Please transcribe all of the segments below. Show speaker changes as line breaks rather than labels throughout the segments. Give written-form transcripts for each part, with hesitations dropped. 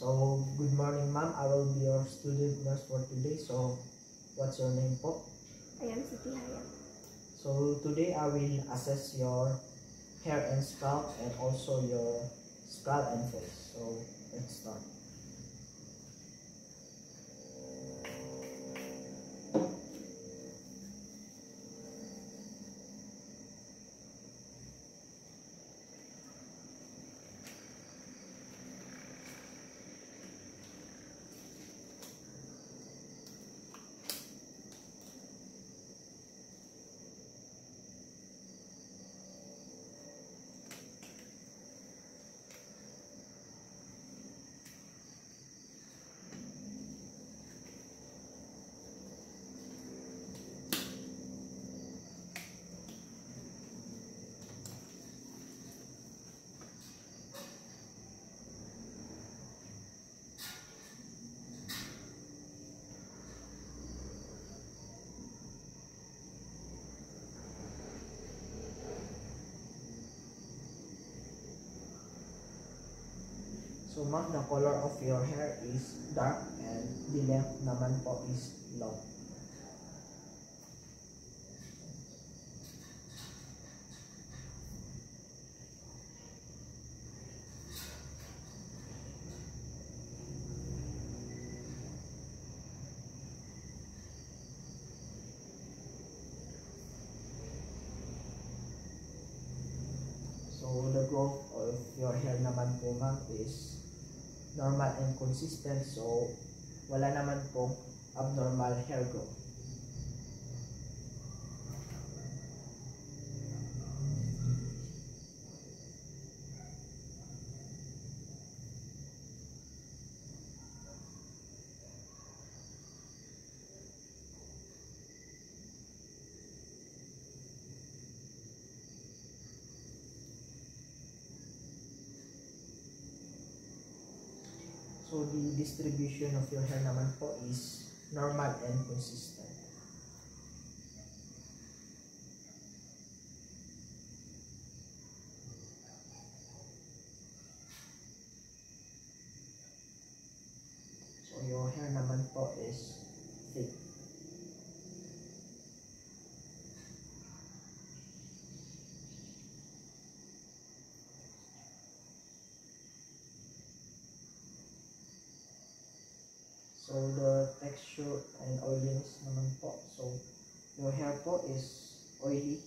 So, good morning ma'am. I will be your student nurse for today. So, what's your name po?
I am Siti Hayam.
So, today I will assess your hair and scalp and also your scalp and face. So, let's start. So, ma'am, the color of your hair is dark and the length naman po is long. So, the growth of your hair naman po, ma'am, is normal and consistent. So, wala naman po abnormal hair growth. So, the distribution of your hair naman po is normal and consistent. So, your hair naman po is thick. So, the texture and oiliness naman po. So, your hair po is oily.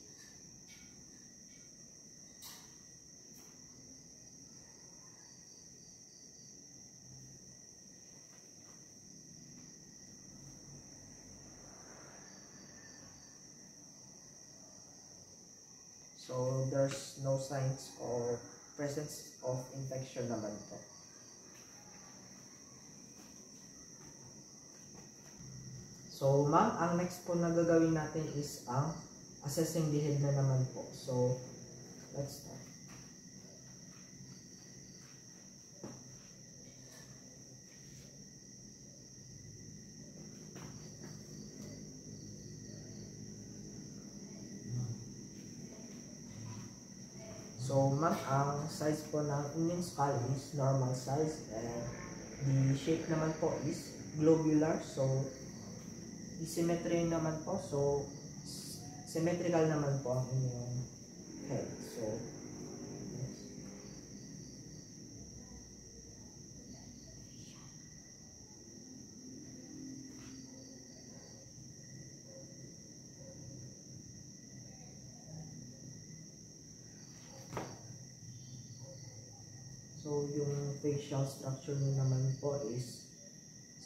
So, there's no signs or presence of infection naman po. So, ma'am, ang next po na gagawin natin is ang assessing the head na naman po. So, let's start. So, ma'am, ang size po ng inyong skull is normal size and the shape naman po is globular. So, the symmetry naman po. So, symmetrical naman po ang inyong head. So, yes. So, yung facial structure nyo naman po is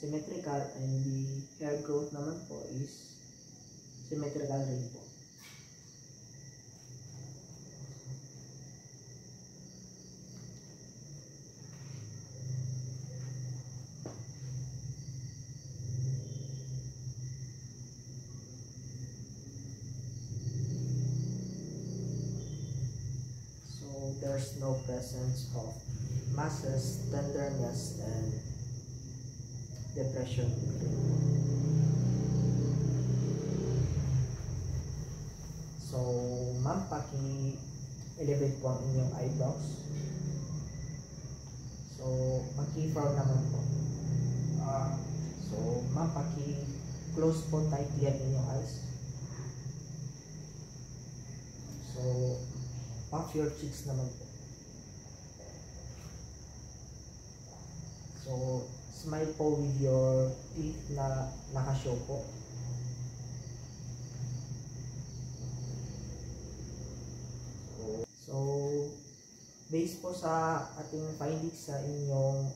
symmetrical and the hair growth naman po is symmetrical rin po. So, there's no presence of masses, tenderness, and depression. So, ma'am, paki-elevate po ang inyong eyebrows. So, So, paki-frown naman po. So, ma'am, paki-close po tightly ang inyong eyes. So, puff your cheeks naman po. So, smile po with your teeth na nakashow po. So, based po sa ating findings sa inyong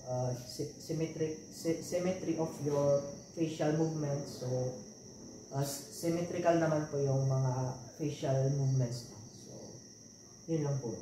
symmetry of your facial movements, so symmetrical naman po yung mga facial movements. So, yun lang po.